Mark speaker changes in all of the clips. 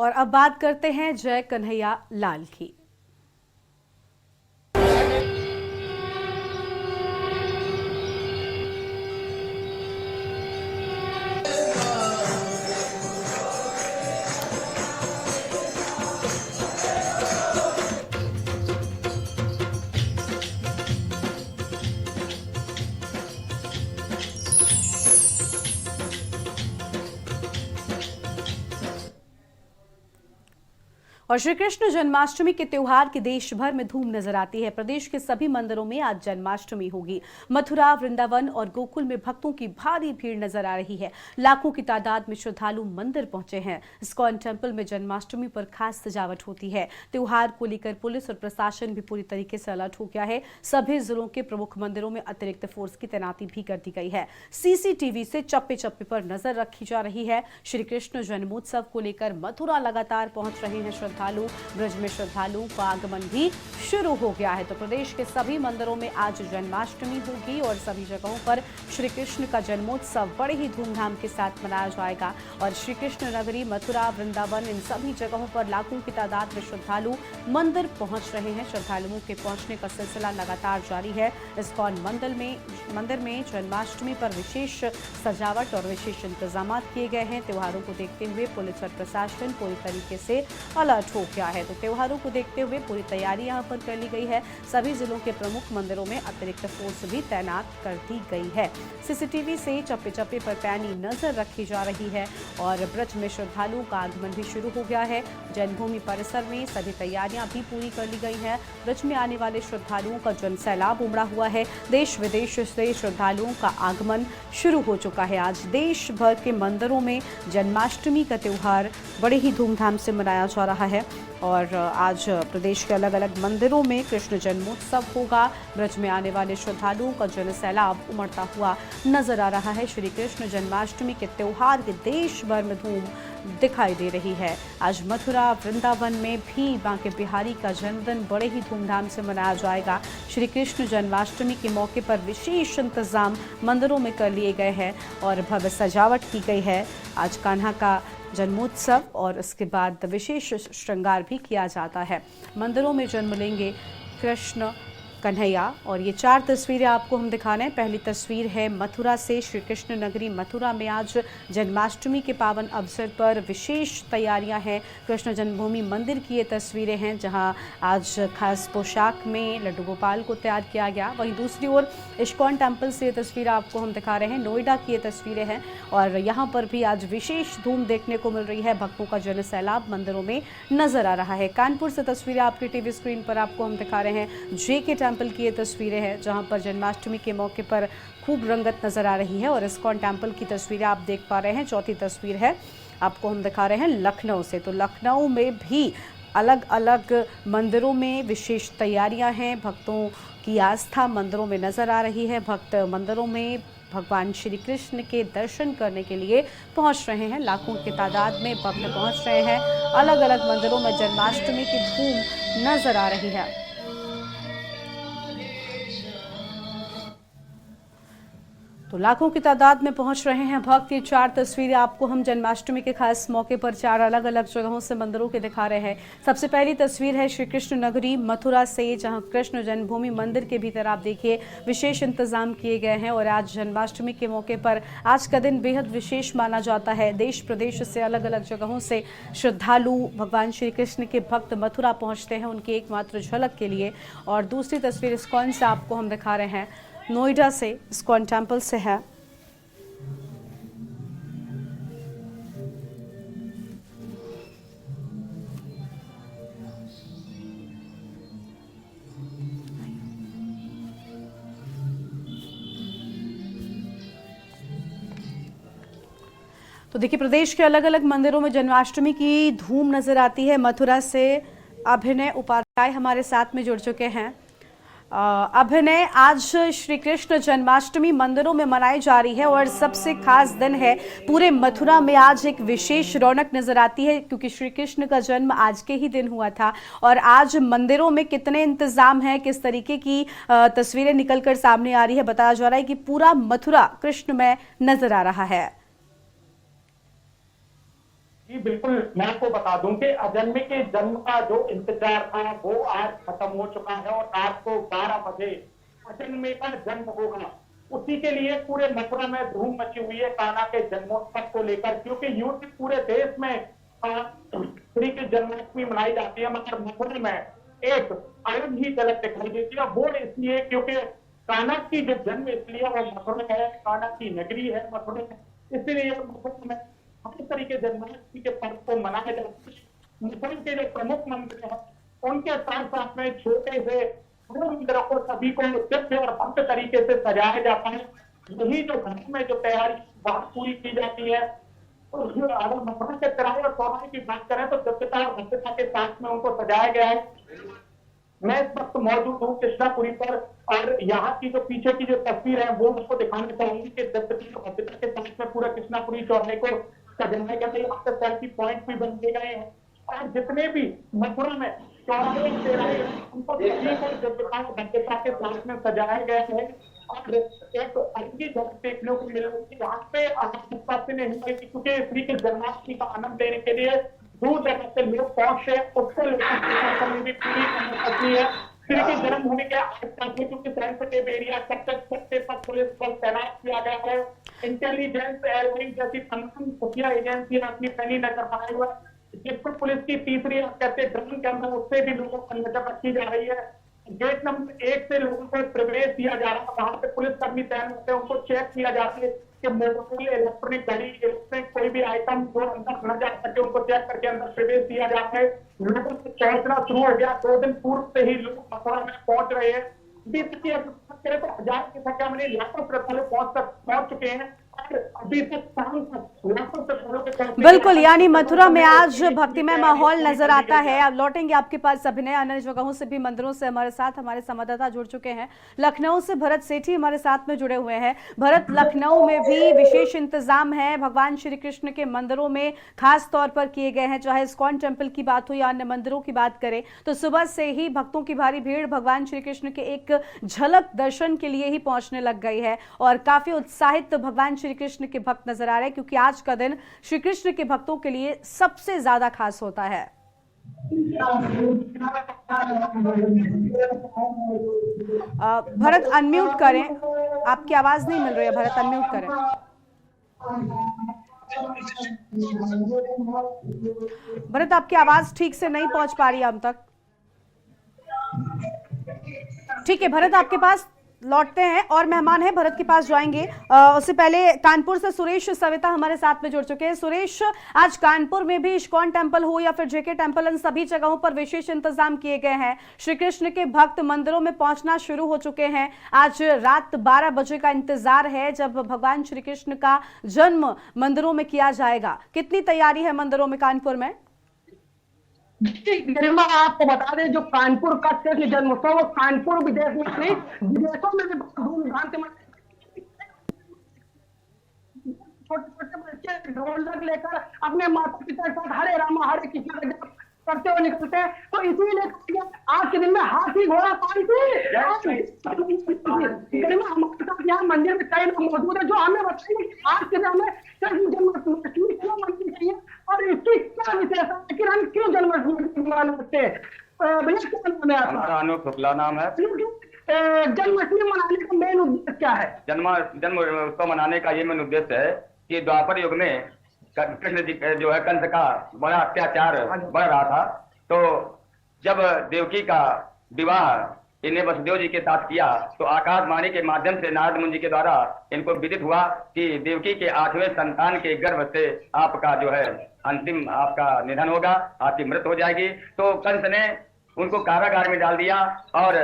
Speaker 1: और अब बात करते हैं जय कन्हैया लाल की। और श्री कृष्ण जन्माष्टमी के त्योहार की देश भर में धूम नजर आती है। प्रदेश के सभी मंदिरों में आज जन्माष्टमी होगी। मथुरा, वृंदावन और गोकुल में भक्तों की भारी भीड़ नजर आ रही है। लाखों की तादाद में श्रद्धालु मंदिर पहुंचे हैं। इस्कॉन टेम्पल में जन्माष्टमी पर खास सजावट होती है। त्योहार को लेकर पुलिस और प्रशासन भी पूरी तरीके से अलर्ट हो गया है। सभी जिलों के प्रमुख मंदिरों में अतिरिक्त फोर्स की तैनाती भी कर दी गई है। सीसीटीवी से चप्पे चप्पे पर नजर रखी जा रही है। श्री कृष्ण जन्मोत्सव को लेकर मथुरा लगातार पहुंच रहे हैं श्रद्धालु। ब्रज में श्रद्धालुओं का आगमन भी शुरू हो गया है। तो प्रदेश के सभी मंदिरों में आज जन्माष्टमी होगी और सभी जगहों पर श्री कृष्ण का जन्मोत्सव बड़े ही धूमधाम के साथ मनाया जाएगा। और श्री कृष्ण नगरी, मथुरा, वृंदावन, इन सभी जगहों पर लाखों की तादाद में श्रद्धालु मंदिर पहुंच रहे हैं। श्रद्धालुओं के पहुंचने का सिलसिला लगातार जारी है। इस्कॉन मंदिर में जन्माष्टमी पर विशेष सजावट और विशेष इंतजाम किए गए हैं। त्योहारों को देखते हुए पुलिस और प्रशासन पूरी तरीके से अलर्ट हो गया है। तो त्योहारों को देखते हुए पूरी तैयारी यहां पर कर ली गई है। सभी जिलों के प्रमुख मंदिरों में अतिरिक्त फोर्स भी तैनात कर दी गई है। सीसीटीवी से चप्पे चप्पे पर पैनी नजर रखी जा रही है और ब्रज में श्रद्धालुओं का आगमन भी शुरू हो गया है। जन्मभूमि परिसर में सभी तैयारियां भी पूरी कर ली गई है। ब्रज में आने वाले श्रद्धालुओं का जनसैलाब उमड़ा हुआ है। देश विदेश से श्रद्धालुओं का आगमन शुरू हो चुका है। आज देश भर के मंदिरों में जन्माष्टमी का त्योहार बड़े ही धूमधाम से मनाया जा रहा है और आज प्रदेश के अलग अलग मंदिरों में कृष्ण जन्मोत्सव होगा। ब्रज में आने वाले श्रद्धालुओं का जनसैलाब उमड़ता हुआ नजर आ रहा है। श्री कृष्ण जन्माष्टमी के त्योहार के देश भर में धूम दिखाई दे रही है। आज मथुरा, वृंदावन में भी बांके बिहारी का जन्मदिन बड़े ही धूमधाम से मनाया जाएगा। श्री कृष्ण जन्माष्टमी के मौके पर विशेष इंतजाम मंदिरों में कर लिए गए हैं और भव्य सजावट की गई है। आज कान्हा का जन्मोत्सव और उसके बाद विशेष श्रृंगार भी किया जाता है। मंदिरों में जन्म लेंगे कृष्ण कन्हैया और ये 4 तस्वीरें आपको हम दिखा रहे हैं। पहली तस्वीर है मथुरा से। श्री कृष्ण नगरी मथुरा में आज जन्माष्टमी के पावन अवसर पर विशेष तैयारियां हैं। कृष्ण जन्मभूमि मंदिर की ये तस्वीरें हैं जहां आज खास पोशाक में लड्डू गोपाल को तैयार किया गया। वहीं दूसरी ओर इस्कॉन टेम्पल से ये तस्वीर आपको हम दिखा रहे हैं। नोएडा की ये तस्वीरें हैं और यहाँ पर भी आज विशेष धूम देखने को मिल रही है। भक्तों का जनसैलाब मंदिरों में नजर आ रहा है। कानपुर से तस्वीरें आपकी टीवी स्क्रीन पर आपको हम दिखा रहे हैं। जेके टेम्पल की ये तस्वीरें हैं जहां पर जन्माष्टमी के मौके पर खूब रंगत नजर आ रही है और इस्कॉन टेम्पल की तस्वीरें आप देख पा रहे हैं। चौथी तस्वीर है आपको हम दिखा रहे हैं लखनऊ से। तो लखनऊ में भी अलग अलग मंदिरों में विशेष तैयारियां हैं। भक्तों की आस्था मंदिरों में नजर आ रही है। भक्त मंदिरों में भगवान श्री कृष्ण के दर्शन करने के लिए पहुंच रहे हैं। लाखों की तादाद में भक्त पहुंच रहे हैं। अलग अलग मंदिरों में जन्माष्टमी की धूम नजर आ रही है। तो लाखों की तादाद में पहुंच रहे हैं भक्त। ये 4 तस्वीरें आपको हम जन्माष्टमी के खास मौके पर 4 अलग अलग जगहों से मंदिरों के दिखा रहे हैं। सबसे पहली तस्वीर है श्री कृष्ण नगरी मथुरा से जहां कृष्ण जन्मभूमि मंदिर के भीतर आप देखिए विशेष इंतजाम किए गए हैं और आज जन्माष्टमी के मौके पर आज का दिन बेहद विशेष माना जाता है। देश प्रदेश से अलग अलग जगहों से श्रद्धालु भगवान श्री कृष्ण के भक्त मथुरा पहुंचते हैं उनकी एकमात्र झलक के लिए। और दूसरी तस्वीर इस्कॉन से आपको हम दिखा रहे हैं। नोएडा से इस्कॉन टेम्पल से है। तो देखिए प्रदेश के अलग अलग मंदिरों में जन्माष्टमी की धूम नजर आती है। मथुरा से अभिनय उपाध्याय हमारे साथ में जुड़ चुके हैं। अभिनय, आज श्री कृष्ण जन्माष्टमी मंदिरों में मनाई जा रही है और सबसे खास दिन है। पूरे मथुरा में आज एक विशेष रौनक नजर आती है क्योंकि श्री कृष्ण का जन्म आज के ही दिन हुआ था। और आज मंदिरों में कितने इंतजाम हैं, किस तरीके की तस्वीरें निकलकर सामने आ रही है। बताया जा रहा है कि पूरा मथुरा कृष्ण में नजर आ रहा है।
Speaker 2: जी बिल्कुल, मैं आपको बता दूं कि अजन्मे के जन्म का जो इंतजार था वो आज खत्म हो चुका है और रात को 12 बजे अजन्मे का जन्म होगा। उसी के लिए पूरे मथुरा में धूम मची हुई है कान्हा के जन्मोत्सव को लेकर, क्योंकि यूं तो पूरे देश में श्री की जन्माष्टमी मनाई जाती है, मगर मथुरा में एक अलग ही झलक दिखाई देती है। वो इसलिए क्योंकि कान्हा की जो जन्म इसलिए वो मथुरा है, कान्हा की नगरी है मथुरा, इसलिए मथुरा में हर तरीके जन्माष्टमी के पर्व को मनाया जाता है। मथुरा के जो प्रमुख मंदिर हैं उनके साथ साथ में छोटे से मंदिरों को सभी को दिव्य और भव्य तरीके से सजाया जाता है। यही जो घर में जो तैयारी बात पूरी की जाती है, तो अगर मथुरा के तिराहे और चौराहे की बात करें तो दिव्यता और भव्यता के साथ में उनको सजाया गया है। मैं इस वक्त मौजूद हूँ कृष्णापुरी पर और यहाँ की जो पीछे की जो तस्वीर है वो आपको दिखाना चाहूंगी कि दिव्यता के साथ में पूरा कृष्णापुरी चौराहे को सजाया गया है। यहाँ पे सेल्फी पॉइंट भी बन गए हैं और जितने भी मथुरा में चौराहे उनको दिव्यता के साथ में सजाया गया है और एक अलग ही झलक देखने को मिल रही है। यहाँ पे क्योंकि श्री के जन्माष्टमी का आनंद लेने के लिए दूर दराज से लोग पहुंचते हैं, उसको लेकर भी पूरी करनी है। श्री के जन्मभूमि के आसपास में क्योंकि सेंसिटिव एरिया सत्ते पर पुलिस बल तैनात किया गया है। इंटेलिजेंस एयरलाइन जैसी तमाम खुफिया एजेंसियां अपनी पैनी नजर बनाए हुए, जिसको पुलिस की तीसरी कहते ड्रोन कैमरा, उससे भी लोगों पर नजर रखी जा रही है। गेट नंबर 1 से लोगों को प्रवेश दिया जा रहा है, वहां पे पुलिस कर्मी तैनात होते हैं, उनको चेक किया जाता है कि मोबाइल, इलेक्ट्रॉनिक घड़ी, इलेक्ट्रॉनिक कोई भी आइटम जो अंदर न जा सके उनको चेक करके अंदर प्रवेश दिया जाता है। लोगों को पहुंचना शुरू हो गया, 2 दिन पूर्व से ही लोग मथुरा में पहुंच रहे हैं। अभी तक की करें तो हजार की संख्या में लाखों श्रद्धालु पहुंच चुके हैं। अभी तक
Speaker 1: बिल्कुल, यानी मथुरा में आज भक्तिमय माहौल नजर आता है। अब लौटेंगे आपके पास अभिनय, अन्य जगहों से भी, मंदिरों से हमारे साथ हमारे संवाददाता जुड़ चुके हैं। लखनऊ से भरत सेठी हमारे साथ में जुड़े हुए हैं। भरत, लखनऊ में भी विशेष इंतजाम है भगवान श्री कृष्ण के मंदिरों में, खास तौर पर किए गए हैं। चाहे इस्कॉन टेम्पल की बात हो या अन्य मंदिरों की बात करें तो सुबह से ही भक्तों की भारी भीड़ भगवान श्री कृष्ण के एक झलक दर्शन के लिए ही पहुंचने लग गई है और काफी उत्साहित भगवान श्री कृष्ण के भक्त नजर आ रहे हैं, क्योंकि आज का दिन श्री कृष्ण के भक्तों के लिए सबसे ज्यादा खास होता है। भरत अनम्यूट करें, आपकी आवाज नहीं मिल रही है। भरत अनम्यूट करें। भरत, आपकी आवाज ठीक से नहीं पहुंच पा रही है हम तक। ठीक है भरत, आपके पास लौटते हैं और मेहमान है भरत के पास जाएंगे। उससे पहले कानपुर से सुरेश सविता हमारे साथ में जुड़ चुके हैं। सुरेश, आज कानपुर में भी इस्कॉन टेम्पल हो या फिर जेके टेम्पल, इन सभी जगहों पर विशेष इंतजाम किए गए हैं। श्री कृष्ण के भक्त मंदिरों में पहुंचना शुरू हो चुके हैं। आज रात 12 बजे का इंतजार है जब भगवान श्री कृष्ण का जन्म मंदिरों में किया जाएगा। कितनी तैयारी है मंदिरों में कानपुर में?
Speaker 3: गरिमा, आपको बता दें जो कानपुर का कृष्ण जन्मोत्सव वो कानपुर विदेश में नहीं विदेशों में भी धूमधाम से छोटे छोटे बच्चे ढोलक लेकर अपने माता पिता के साथ हरे रामा हरे कृष्ण करते हुए निकलते हैं। तो इसीलिए आज के दिन में हाथी घोड़ा पालकी गरिमा हमारे साथ यहाँ मंदिर में कई लोग मौजूद है जो हमें बताएंगे आज के दिन में कृष्ण जन्माष्टमी क्यों मनानी चाहिए और इसकी क्या विशेषता है कि हम क्यों जन्माष्टमी मनाते हैं। भैया क्या नाम है आपका?
Speaker 4: अनूप शुक्ला नाम है।
Speaker 3: जन्माष्टमी मनाने का मेन उद्देश्य क्या है?
Speaker 4: जन्म उत्सव मनाने का ये मेन उद्देश्य है कि द्वापर युग में कृष्ण जी जो है कंस का बड़ा अत्याचार बढ़ रहा था, तो जब देवकी का विवाह इन्हें वसुदेव जी के साथ किया तो आकाशवाणी के माध्यम से नारद मुनि जी के द्वारा इनको विदित हुआ कि देवकी के 8वें संतान के गर्भ से आपका जो है अंतिम आपका निधन होगा, आपकी मृत्यु हो जाएगी। तो कंस ने उनको कारागार में डाल दिया और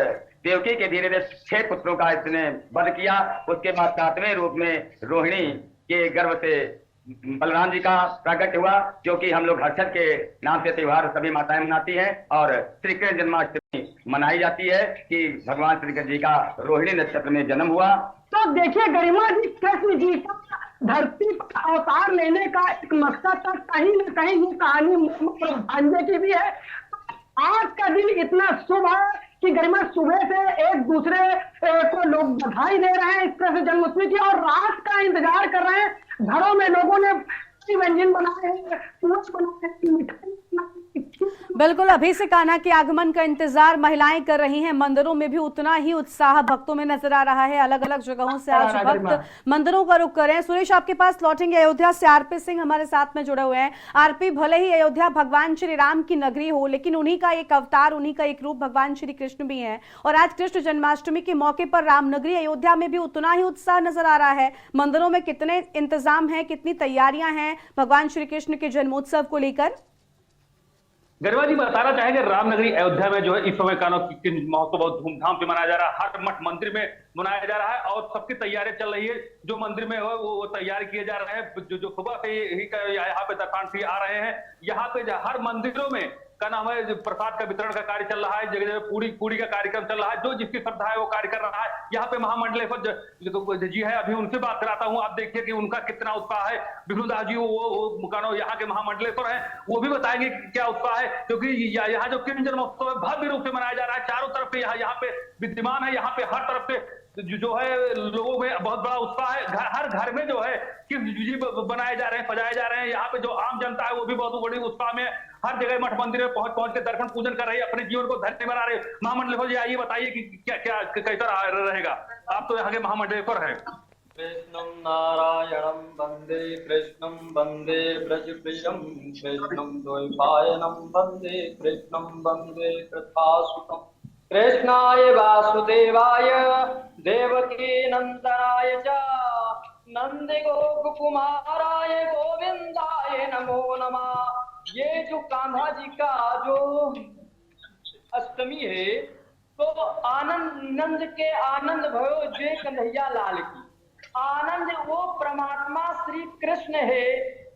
Speaker 4: देवकी के धीरे धीरे 6 पुत्रों का इसने वध किया। उसके बाद 7वें रूप में रोहिणी के गर्भ से बलराम जी का प्राकट्य हुआ, जो कि हम लोग हर्षद के नाम से त्योहार सभी माताएं मनाती हैं और श्री कृष्ण जन्माष्टमी मनाई जाती है कि भगवान श्री कृष्ण जी का रोहिणी नक्षत्र में जन्म हुआ।
Speaker 3: तो देखिए गरिमा जी, कृष्ण जी का धरती पर अवतार लेने का एक मकसद था, कहीं न कहीं ये कहानी भांजे की भी है। आज का दिन इतना शुभ है कि गरिमा सुबह से एक दूसरे को लोग बधाई दे रहे हैं इस कृष्ण जन्माष्टमी की और रात का इंतजार कर रहे हैं। घरों में लोगों ने व्यंजन बनाए हैं, पूछ बनाए हैं, मिठाई बनाए हैं, खीर
Speaker 1: बिल्कुल, अभी से कान्हा के आगमन का इंतजार महिलाएं कर रही हैं। मंदिरों में भी उतना ही उत्साह भक्तों में नजर आ रहा है। अलग अलग जगहों से आज भक्त मंदिरों का रुख कर रहे हैं। सुरेश, आपके पास लौटेंगे अयोध्या से आरपी सिंह हमारे साथ में जुड़े हुए हैं। आरपी, भले ही अयोध्या भगवान श्री राम की नगरी हो, लेकिन उन्हीं का एक अवतार, उन्हीं का एक रूप भगवान श्री कृष्ण भी है। और आज कृष्ण जन्माष्टमी के मौके पर रामनगरी अयोध्या में भी उतना ही उत्साह नजर आ रहा है। मंदिरों में कितने इंतजाम हैं, कितनी तैयारियां हैं भगवान श्री कृष्ण के जन्मोत्सव को लेकर?
Speaker 5: गरिमा जी बताना चाहेंगे, रामनगरी अयोध्या में जो है इस समय का महोत्सव बहुत धूमधाम से मनाया जा रहा है। हर मठ मंदिर में मनाया जा रहा है और सबकी तैयारियां चल रही है। जो मंदिर में हो वो तैयार किए जा रहे हैं। जो सुबह से ही यहाँ पे दर्शनार्थी आ रहे हैं। यहाँ पे हर मंदिरों में का नाम है प्रसाद का वितरण का कार्य चल रहा है। जगह जगह पूरी का कार्यक्रम चल रहा है। जो जिसकी श्रद्धा है वो कार्य कर रहा है। यहाँ पे महामंडलेश्वर जी है, अभी उनसे बात कराता हूँ। आप देखिए कि उनका कितना उत्साह है। विष्णुदास जी वो यहाँ के महामंडलेश्वर है, वो भी बताएंगे कि क्या उत्साह है। क्योंकि यहाँ जो कृष्ण जन्मोत्सव है भव्य रूप से मनाया जा रहा है। चारों तरफ से यहाँ पे विद्यमान है। यहाँ पे हर तरफ से जो है लोगों में बहुत बड़ा उत्साह है। हर घर में जो है कृष्ण जी बनाए जा रहे हैं, सजाए जा रहे हैं। यहाँ पे जो आम जनता है वो भी बहुत बड़ी उत्साह में हर जगह मठ मंदिर में पहुंच के दर्शन पूजन कर रही है, अपने जीवन को धन्य बना रहे। महामंडलेश्वर जी आइए, बताइए कि क्या कैसा रहेगा। आप तो यहाँ के महामंडलेश्वर हैं।
Speaker 6: कृष्णं नारायणं वन्दे कृष्णं वन्दे ब्रजप्रियं कृष्णं द्वैपायनं वन्दे कृष्णं वन्दे कृपासुतं कृष्णाय वासुदेवाय देवकी नन्दनाय च नन्दगोपकुमाराय गोविन्दाय नमो नमः। ये जो कान्हा जी का जो अष्टमी है, तो आनंद के आनंद भयो जय कन्हैया लाल की। आनंद वो परमात्मा श्री कृष्ण है,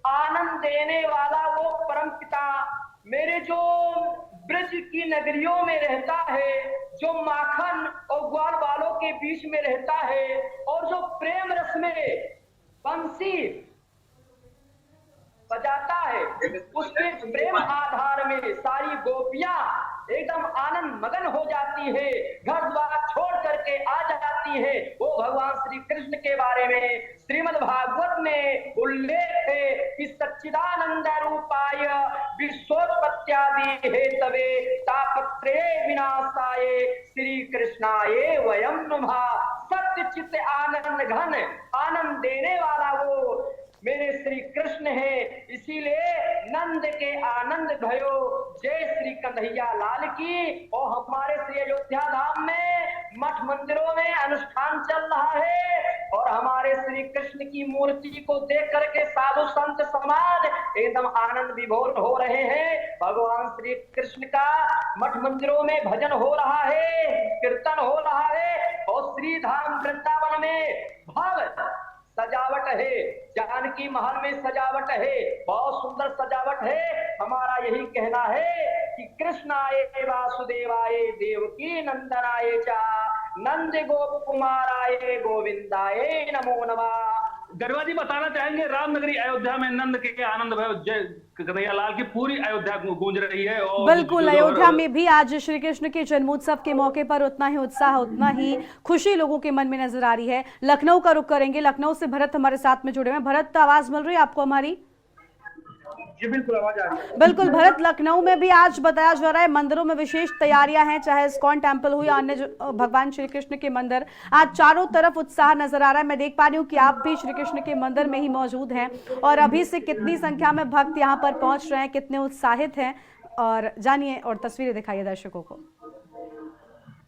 Speaker 6: आनंद देने वाला वो परम पिता मेरे जो ब्रज की नगरियों में रहता है, जो माखन और ग्वाल वालों के बीच में रहता है और जो प्रेम रस में बंसी बजाता है, उसके प्रेम आधार में सारी गोपियां एकदम आनंद मगन हो जाती है, घर द्वार छोड़ करके आ जाती है। वो भगवान श्री कृष्ण के बारे में श्रीमद् भागवत में उल्लेख है कि सच्चिदानंद रूपाय विश्वोत्पत्त्यादि हेतवे तापत्रय विनाशाय श्री कृष्णाय वयं नमः। सत्य चित्त आनंद घन आनंद देने वाला वो मेरे श्री कृष्ण है। इसीलिए नंद के आनंद भयो जय श्री कन्हैया लाल की। और हमारे श्री अयोध्या धाम में मठ मंदिरों में अनुष्ठान चल रहा है और हमारे श्री कृष्ण की मूर्ति को देख करके साधु संत समाज एकदम आनंद विभोर हो रहे हैं। भगवान श्री कृष्ण का मठ मंदिरों में भजन हो रहा है, कीर्तन हो रहा है और श्री धाम वृंदावन में भव्य सजावट है, जानकी महल में सजावट है, बहुत सुंदर सजावट है। हमारा यही कहना है कि कृष्णाय वासुदेवाय देवकी नंदनाय चा नंद गोप कुमाराय गोविंदाय नमो नमः।
Speaker 5: गरिमा जी बताना चाहेंगे, रामनगरी अयोध्या में नंद के आनंद भयो जय कन्हैया लाल की पूरी अयोध्या गूंज रही है। और
Speaker 1: बिल्कुल, अयोध्या में भी आज श्री कृष्ण के जन्मोत्सव के मौके पर उतना ही उत्साह, उतना ही खुशी लोगों के मन में नजर आ रही है। लखनऊ का रुख करेंगे। लखनऊ से भरत हमारे साथ में जुड़े हैं। भरत, आवाज मिल रही है आपको हमारी?
Speaker 2: जी बिल्कुल, आवाज आ रही है।
Speaker 1: बिल्कुल भरत, लखनऊ में भी आज बताया जा रहा है मंदिरों में विशेष तैयारियां हैं, चाहे इस्कॉन टेम्पल हो या अन्य भगवान श्री कृष्ण के मंदिर। आज चारों तरफ उत्साह नजर आ रहा है। मैं देख पा रही हूँ कि आप भी श्री कृष्ण के मंदिर में ही मौजूद हैं और अभी से कितनी संख्या में भक्त यहाँ पर पहुंच रहे हैं, कितने उत्साहित हैं, और जानिए और तस्वीरें दिखाइए दर्शकों को।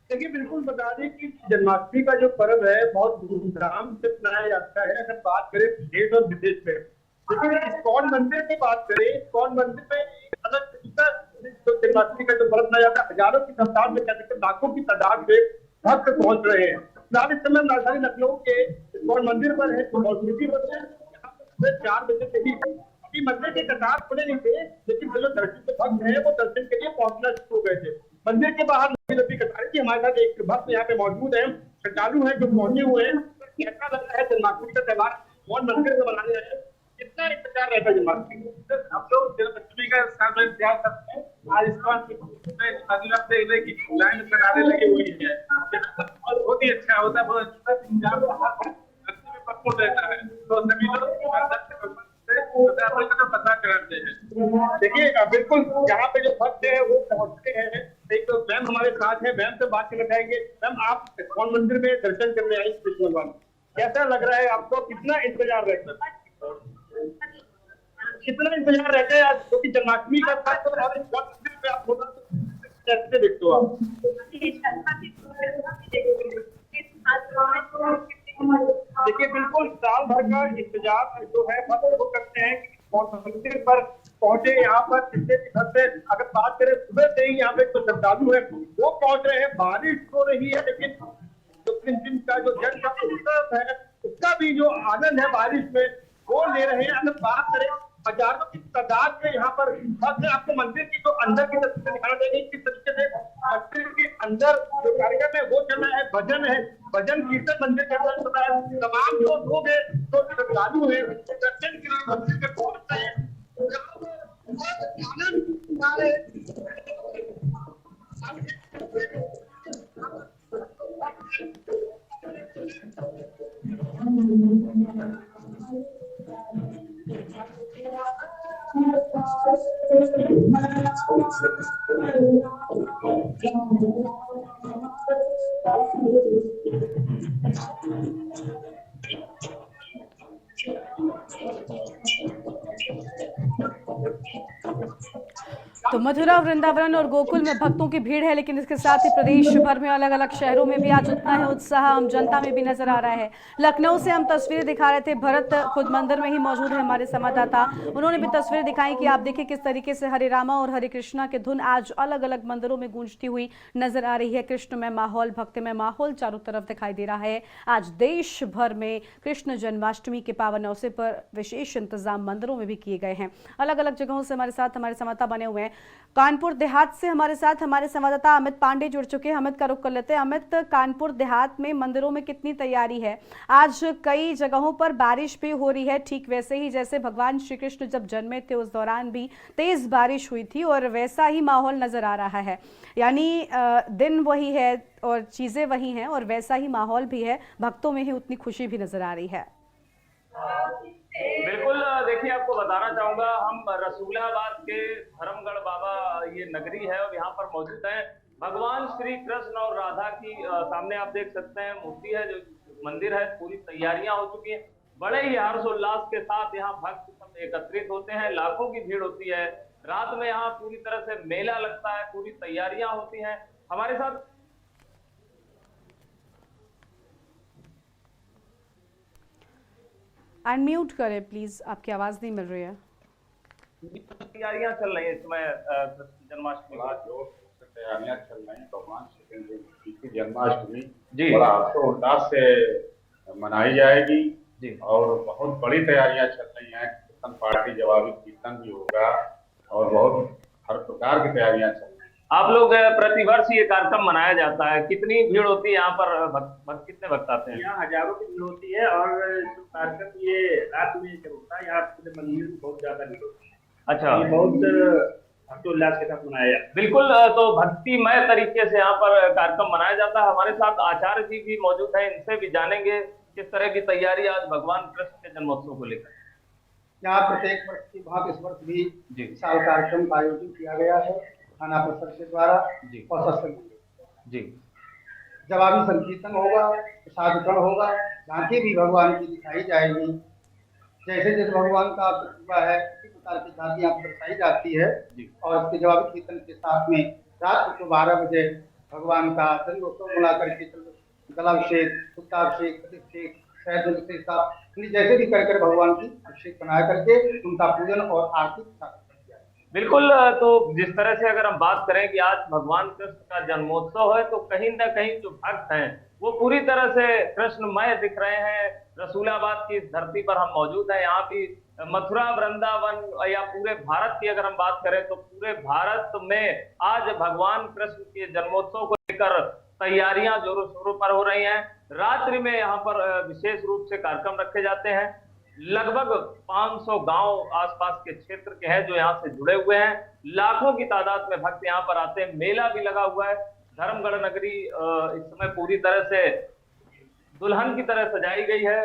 Speaker 2: देखिए, बिल्कुल बता दें कि जन्माष्टमी का जो पर्व है बहुत धूमधाम से मनाया जाता है। अगर बात करें देश और विदेश में, लेकिन इस्कॉन मंदिर की बात करें, इस्कॉन मंदिर में अलग जन्माष्टमी का जो पर्व मनाया जाता है, हजारों की तादाद में, कहते लाखों की तादाद में भक्त पहुंच रहे हैं। इस समय राजधानी लखनऊ के इस्कॉन मंदिर पर है, मौजूदगी पर है। यहाँ पर 4 बजे से ही अभी मंदिर के कतार खुले नहीं थे, लेकिन जो दर्शन भक्त हैं वो दर्शन के लिए पहुंचना शुरू हो गए थे। मंदिर के बाहर लंबी कतार थी। हमारे साथ एक भक्त यहाँ पे मौजूद है, श्रद्धालु है जो पहुंचे हुए हैं। कैसा लग रहा है जन्माष्टमी का त्योहार कौन मंदिर में मनाने आए हैं, कितना इंतजार रहता है जन्माष्टमी? हम लोग जन्माष्टमी का इंतजार करते हैं। आज इस लाइन लगाने लगे हुई है और बहुत ही अच्छा होता है, बहुत अच्छा इंतजार रहता है। तो सभी लोग
Speaker 7: तो पता कराते हैं। देखिए बिल्कुल यहाँ पे जो भक्त है वो पहुंचते हैं। एक तो मैम हमारे साथ है, मैम से बात करना चाहेंगे। मैम आप इस्कॉन मंदिर में दर्शन करने आई कृष्ण भगवान, कैसा लग रहा है आपको? कितना इंतजार रहता है, कितना इंतजार रहता है आज, क्योंकि जन्माष्टमी का था तो और इस्कॉन मंदिर में आप होना कैसे देखते हो आप? देखिए बिल्कुल साल भर का इंतजार जो है भक्त वो करते हैं कि मंदिर पर पहुंचे। यहाँ पर जितने भी भक्त हैं, अगर बात करें सुबह से ही यहाँ पे जो श्रद्धालु है वो पहुंच रहे हैं। बारिश हो रही है लेकिन जो दिन का जो जल का उत्सव है उसका भी जो आनंद है बारिश में वो ले रहे हैं। अगर बात करें हजारों की तादाद में यहाँ पर भक्त, आपको मंदिर की जो अंदर की तस्वीर दिखाना देंगे किस तरीके से मंदिर के अंदर जो कार्यक्रम है वो चल रहा है। भजन है, भजन कीर्तन मंदिर के अंदर चल रहा है। तमाम जो लोग हैं जो श्रद्धालु है दर्शन के लिए मंदिर में पहुंच रहे हैं। आनंद उठा रहे
Speaker 1: तो मथुरा, वृंदावन और गोकुल में भक्तों की भीड़ है, लेकिन इसके साथ ही प्रदेश भर में अलग अलग शहरों में भी आज उतना है उत्साह आम जनता में भी नजर आ रहा है। लखनऊ से हम तस्वीरें दिखा रहे थे, भरत खुद मंदिर में ही मौजूद है, हमारे संवाददाता, उन्होंने भी तस्वीरें दिखाई कि आप देखिए किस तरीके से हरे रामा और हरे कृष्णा की धुन आज अलग अलग मंदिरों में गूंजती हुई नजर आ रही है। कृष्णमय माहौल, भक्तिमय माहौल चारों तरफ दिखाई दे रहा है। आज देश भर में कृष्ण जन्माष्टमी के पावन अवसर पर विशेष इंतजाम मंदिरों में भी किए गए हैं। अलग अलग जगहों से हमारे साथ हमारे संवाददाता बने हुए हैं। कानपुर देहात से हमारे साथ हमारे संवाददाता अमित पांडे जुड़ चुके हैं। अमित का रुख कर लेते हैं। अमित, कानपुर देहात में मंदिरों में कितनी तैयारी है? आज कई जगहों पर बारिश भी हो रही है, ठीक वैसे ही जैसे भगवान श्री कृष्ण जब जन्मे थे उस दौरान भी तेज बारिश हुई थी और वैसा ही माहौल नजर आ रहा है। यानी दिन वही है और चीजें वही हैं और वैसा ही माहौल भी है, भक्तों में ही उतनी खुशी भी नजर आ रही है।
Speaker 5: बिल्कुल, देखिए आपको बताना चाहूंगा, हम रसूलाबाद के धर्मगढ़ बाबा ये नगरी है और यहाँ पर मौजूद है। भगवान श्री कृष्ण और राधा की सामने आप देख सकते हैं मूर्ति है, जो मंदिर है, पूरी तैयारियां हो चुकी हैं। बड़े ही हर्षोल्लास के साथ यहाँ भक्त सब एकत्रित होते हैं, लाखों की भीड़ होती है। रात में यहाँ पूरी तरह से मेला लगता है, पूरी तैयारियां होती हैं। हमारे साथ
Speaker 1: अनम्यूट करें प्लीज, आपकी आवाज नहीं मिल रही है।
Speaker 5: तैयारियां चल रही है इस समय जन्माष्टमी
Speaker 8: जो तैयारियां चल रही हैं भगवान श्री कृष्ण की जन्माष्टमी
Speaker 5: जी
Speaker 8: बड़ा हर्षोल्लास से मनाई जाएगी
Speaker 5: जी।
Speaker 8: और बहुत बड़ी तैयारियां चल रही हैं। कीर्तन पार्टी, जवाबी कीर्तन भी होगा और बहुत हर प्रकार की तैयारियां चल रही हैं।
Speaker 5: आप लोग प्रतिवर्ष ये कार्यक्रम मनाया जाता है, कितनी भीड़ होती है यहाँ पर? कितने भक्त आते हैं?
Speaker 7: यहाँ हजारों की भीड़ होती है और जो कार्यक्रम ये रात में जब होता है यहाँ पूरे मंदिर में बहुत ज्यादा भीड़ होती है।
Speaker 5: अच्छा,
Speaker 7: ये बहुत हर्षोल्लास के साथ मनाया जाता है।
Speaker 5: बिल्कुल, तो भक्तिमय तरीके से यहाँ पर कार्यक्रम मनाया जाता है। हमारे साथ आचार्य जी भी मौजूद हैं, इनसे भी जानेंगे किस तरह की तैयारी आज भगवान कृष्ण के जन्मोत्सव को लेकर।
Speaker 3: यहाँ प्रत्येक वर्ष की भांति इस वर्ष भी
Speaker 5: जी।
Speaker 3: विशाल कार्यक्रम का आयोजन किया गया है थाना परिषद के द्वारा
Speaker 5: जी।
Speaker 3: और सत्संग
Speaker 5: जी,
Speaker 3: जवाबी संकीर्तन होगा, प्रसाद वितरण होगा, झांकी भी भगवान की दिखाई जाएगी। जैसे जैसे भगवान का प्रतिभा है उसी प्रकार की झांकी यहाँ पर दर्शाई जाती है। और इसके जवाबी कीर्तन के साथ में रात को 12 बजे भगवान का जन्मोत्सव मना करके गलाभिषेक, शुद्धाभिषेक, अभिषेक, जैसे भी कर भगवान की अभिषेक बनाया करके उनका पूजन और आरती
Speaker 5: बिल्कुल। तो जिस तरह से अगर हम बात करें कि आज भगवान कृष्ण का जन्मोत्सव है, तो कहीं ना कहीं जो भक्त हैं वो पूरी तरह से कृष्णमय दिख रहे हैं। रसूलाबाद की धरती पर हम मौजूद हैं। यहाँ भी मथुरा, वृंदावन या पूरे भारत की अगर हम बात करें तो पूरे भारत में आज भगवान कृष्ण के जन्मोत्सव को लेकर तैयारियां जोरों शोरों पर हो रही हैं। रात्रि में यहाँ पर विशेष रूप से कार्यक्रम रखे जाते हैं। लगभग 500 गांव आसपास के क्षेत्र के हैं जो यहाँ से जुड़े हुए हैं। लाखों की तादाद में भक्त यहाँ पर आते हैं। मेला भी लगा हुआ है। धर्मगढ़ नगरी इस समय पूरी तरह से दुल्हन की तरह सजाई गई है।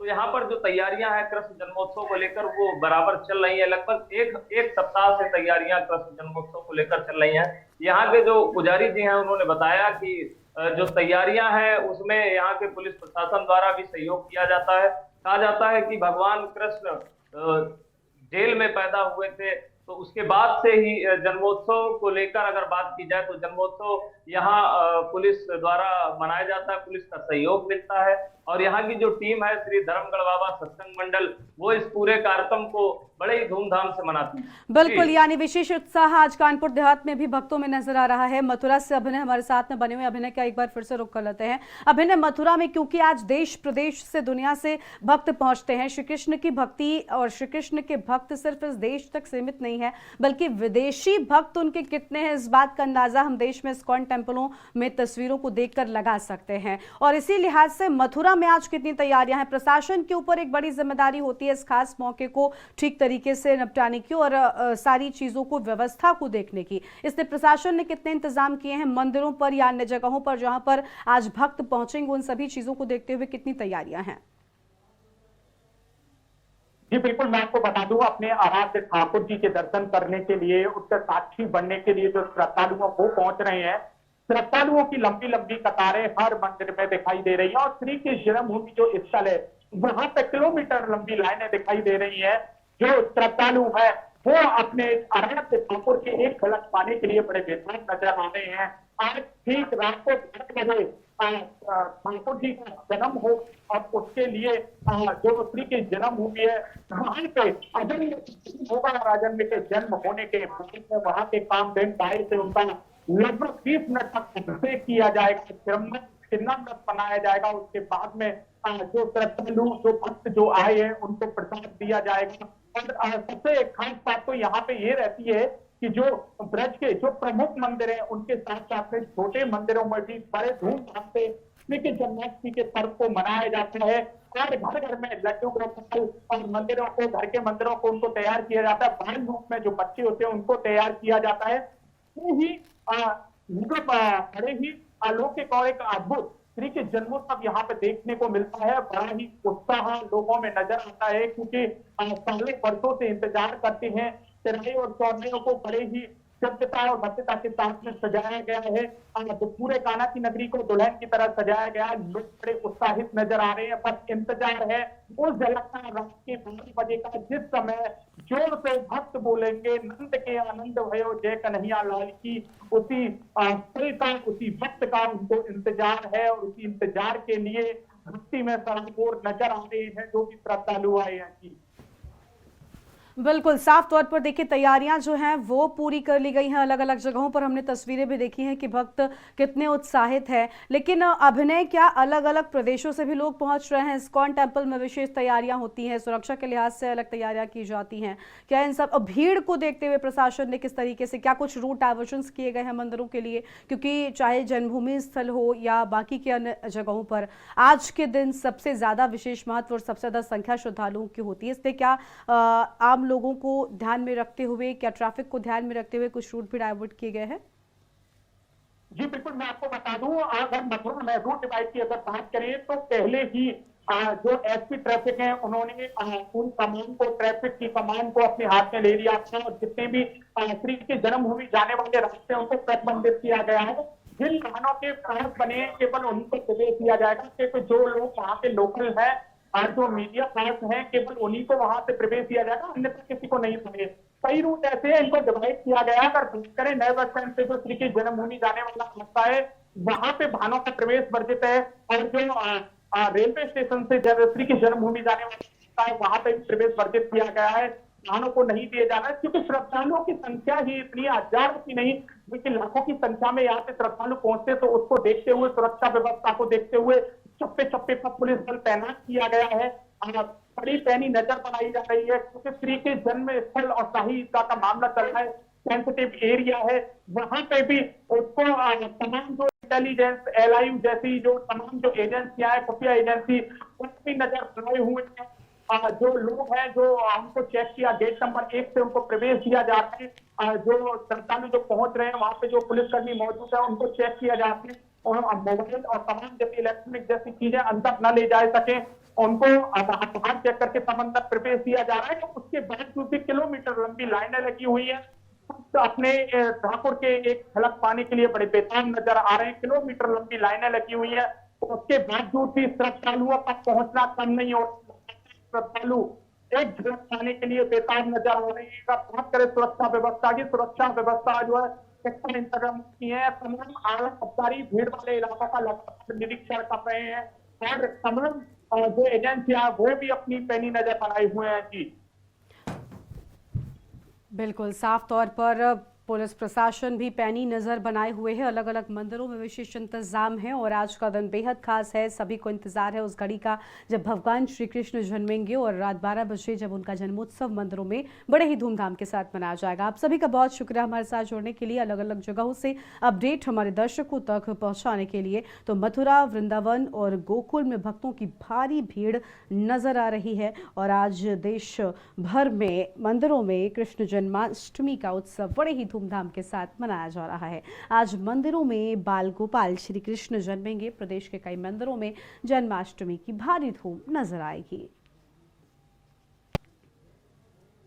Speaker 9: तो यहाँ पर जो तैयारियां हैं कृष्ण जन्मोत्सव को लेकर वो बराबर चल रही है। लगभग एक सप्ताह से तैयारियां कृष्ण जन्मोत्सव को लेकर चल रही हैं। यहाँ के जो पुजारी जी हैं उन्होंने बताया कि जो तैयारियां हैं उसमें यहाँ के पुलिस प्रशासन द्वारा भी सहयोग किया जाता है। कहा जाता है कि भगवान कृष्ण जेल में पैदा हुए थे, तो उसके बाद से ही जन्मोत्सव को लेकर अगर बात की जाए तो जन्मोत्सव यहाँ पुलिस द्वारा मनाया जाता है, पुलिस का सहयोग मिलता है। और यहाँ की जो टीम है श्री धर्मगढ़ बाबा सत्संग मंडल, वो इस पूरे कार्यक्रम को बड़े ही धूमधाम से मनाती है।
Speaker 1: बिल्कुल, यानी विशेष उत्साह आज कानपुर देहात में भी भक्तों में नजर आ रहा है। मथुरा से अभिनय हमारे साथ में बने हुए, अभिनय का एक बार फिर से रुख कर लेते हैं। अभिनय, मथुरा में क्योंकि आज देश प्रदेश से दुनिया से भक्त पहुंचते हैं, श्री कृष्ण की भक्ति और श्री कृष्ण के भक्त सिर्फ इस देश तक सीमित नहीं है बल्कि विदेशी भक्त उनके कितने हैं, इस बात का अंदाजा हम देश में इस्कॉन टेम्पलों में तस्वीरों को देखकर लगा सकते हैं। और इसी लिहाज से मथुरा में आज कितनी तैयारियां हैं? प्रशासन के ऊपर एक बड़ी जिम्मेदारी होती है इस खास मौके को ठीक तरीके से निपटाने की और सारी चीजों को, व्यवस्था को देखने की। इसलिए प्रशासन ने कितने इंतजाम किए हैं मंदिरों पर या अन्य जगहों पर जहां पर आज भक्त पहुंचेंगे, उन सभी चीजों को देखते हुए कितनी तैयारियां हैं?
Speaker 2: जी बिल्कुल, मैं आपको बता दूं, अपने आराध्य ठाकुर जी के दर्शन करने के लिए, उसका साक्षी बनने के लिए जो श्रद्धालुओं को पहुंच रहे हैं, श्रद्धालुओं की लंबी लंबी कतारें हर मंदिर में दिखाई दे रही है। और श्री की जन्मभूमि जो स्थल है वहां पे किलोमीटर लंबी लाइनें दिखाई दे रही है। जो श्रद्धालु है वो अपने आराध्य ठाकुर के एक झलक पाने के लिए बड़े बेताब नजर आ रहे हैं। आज ठीक रात को 10 बजे ठाकुर जी का जन्म हो और उसके लिए जो श्री की जन्मभूमि है वहां पे अजन्म होगा। राजन्म के जन्म होने के बाद में वहां के कामधेन गाय से उनका लगभग 20 मिनट तक अभिषेक किया जाएगा, चिन्नामृत बनाया जाएगा। उसके बाद में जो श्रद्धालु, जो भक्त जो आए हैं उनको प्रसाद दिया जाएगा। और सबसे खास बात तो यहाँ पे ये रहती है कि जो ब्रज के जो प्रमुख मंदिर हैं उनके साथ साथ में छोटे मंदिरों में भी बड़े धूमधाम से कृष्ण के जन्माष्टमी के पर्व को मनाया जाता है। और घर घर में लड्डू गोपाल और मंदिरों को, घर के मंदिरों को उनको तैयार किया जाता है। बाल रूप में जो बच्चे होते हैं उनको तैयार किया जाता है। बड़े ही अलौकिक और एक अद्भुत श्री के जन्मोत्सव यहाँ पे देखने को मिलता है। बड़ा ही उत्साह लोगों में नजर आता है क्योंकि सालों वर्षों से इंतजार करते हैं। तिरंगे और चौराहों को बड़े ही सभ्यता और भव्यता के साथ में सजाया गया है। पूरे कान्हा की नगरी को दुल्हन की तरह सजाया गया है। लोग बड़े उत्साहित नजर आ रहे हैं। बस इंतजार है उस झलक का, रात के 12 बजे का, जिस समय जोर से भक्त बोलेंगे नंद के आनंद भयो जय कन्हैया लाल की। उसी पल का, उसी वक्त का उनको इंतजार है और उसी इंतजार के लिए भक्ति में सराबोर नजर आ रहे हैं जो भी श्रद्धालु आए हैं। जी
Speaker 1: बिल्कुल, साफ तौर पर देखिए तैयारियां जो हैं वो पूरी कर ली गई हैं। अलग अलग जगहों पर हमने तस्वीरें भी देखी हैं कि भक्त कितने उत्साहित हैं। लेकिन अभिनय, क्या अलग अलग प्रदेशों से भी लोग पहुंच रहे हैं? इस्कॉन टेम्पल में विशेष तैयारियां होती हैं, सुरक्षा के लिहाज से अलग तैयारियां की जाती हैं। क्या इन सब भीड़ को देखते हुए प्रशासन ने किस तरीके से, क्या कुछ रूट डाइवर्जन किए गए हैं मंदिरों के लिए? क्योंकि चाहे जन्मभूमि स्थल हो या बाकी के अन्य जगहों पर आज के दिन सबसे ज्यादा विशेष महत्व और सबसे ज्यादा संख्या श्रद्धालुओं की होती है। इसलिए क्या आम लोगों को ध्यान में रखते हुए, क्या ट्रैफिक को ध्यान में रखते हुए कुछ रूट भी डाइवर्ट किए गए हैं?
Speaker 2: जी बिल्कुल, मैं आपको बता दूं, अगर मथुरा में रूट डिवाइड की अगर बात करें तो पहले ही जो एसपी ट्रैफिक है उन्होंने पूरी कमान को, ट्रैफिक की कमान को अपने हाथ में ले लिया था और जितने भी श्री के जन्मभूमि जाने वाले रास्ते हैं उनको प्रतिबंधित किया गया है। जिन वाहनों के पास बने केवल उन्हीं को प्रवेश दिया जाएगा, क्योंकि जो लोग वहाँ के लोकल है और जो मीडिया पास है केवल उन्हीं को वहां से प्रवेश दिया जाएगा, अन्यथा किसी को नहीं मिलेगा। कई रूट ऐसे हैं, इनको डिवाइड किया गया है। अगर बात करें नए बस स्टैंड से जो श्री की जन्मभूमि जाने वाला रास्ता है वहां पे वाहनों का प्रवेश वर्जित है। और जो रेलवे स्टेशन से श्री की जन्मभूमि जाने वाला रास्ता है वहां पे प्रवेश वर्जित किया गया है, वाहनों को नहीं दिए जाना है। क्योंकि श्रद्धालुओं की संख्या ही इतनी, हजारों की नहीं बल्कि लाखों की संख्या में यहाँ पे श्रद्धालु पहुंचते, तो उसको देखते हुए, सुरक्षा व्यवस्था को देखते हुए चप्पे चप्पे पर पुलिस बल तैनात किया गया है। बड़ी पैनी नजर बनाई जा रही है क्योंकि श्री के जन्म स्थल और शाही ईदगाह का मामला चल रहा है, सेंसिटिव एरिया है। वहां पे भी उसको तमाम जो इंटेलिजेंस, एलआईयू जैसी जो तमाम जो एजेंसियां है, खुफिया एजेंसी, उनकी नजर बनाए हुए हैं। जो लोग हैं जो हमको चेक किया, गेट नंबर 1 से उनको प्रवेश दिया जाता है। जो श्रद्धालु जो पहुंच रहे हैं वहां पे जो पुलिसकर्मी मौजूद है उनको चेक किया जाता है और मोबाइल और तमाम जैसी इलेक्ट्रॉनिक जैसी चीजें अंदर न ले जा सके। उनको आधार चेक करके तब अंदर प्रवेश दिया जा रहा है। तो उसके बावजूद भी किलोमीटर लंबी लाइनें लगी हुई है। तो अपने ठाकुर के एक झलक पाने के लिए बड़े बेताब नजर आ रहे हैं। किलोमीटर लंबी लाइनें लगी हुई है। तो उसके बावजूद भी श्रद्धालुओं तक पहुंचना कम नहीं हो, श्रद्धालु एक झलक पाने के लिए बेताब नजर आ रहे हैं। अगर बात करें सुरक्षा व्यवस्था की, सुरक्षा व्यवस्था जो है कितना इंतजाम की है, तमाम आला अफसरी भीड़ वाले इलाकों का लगातार निरीक्षण कर रहे हैं और तमाम जो एजेंसियां वो भी अपनी पैनी नजर बनाए हुए हैं। जी
Speaker 1: बिल्कुल, साफ तौर पर पुलिस प्रशासन भी पैनी नज़र बनाए हुए है। अलग अलग मंदिरों में विशेष इंतजाम है और आज का दिन बेहद खास है। सभी को इंतजार है उस घड़ी का जब भगवान श्री कृष्ण जन्मेंगे और रात 12 बजे जब उनका जन्मोत्सव मंदिरों में बड़े ही धूमधाम के साथ मनाया जाएगा। आप सभी का बहुत शुक्रिया हमारे साथ जुड़ने के लिए, अलग अलग जगहों से अपडेट हमारे दर्शकों तक पहुँचाने के लिए। तो मथुरा, वृंदावन और गोकुल में भक्तों की भारी भीड़ नजर आ रही है और आज देश भर में मंदिरों में कृष्ण जन्माष्टमी का उत्सव बड़े ही धूमधाम के साथ मनाया जा रहा है। आज मंदिरों में बाल गोपाल श्री कृष्ण जन्मेंगे। प्रदेश के कई मंदिरों में जन्माष्टमी की भारी धूम नजर आएगी।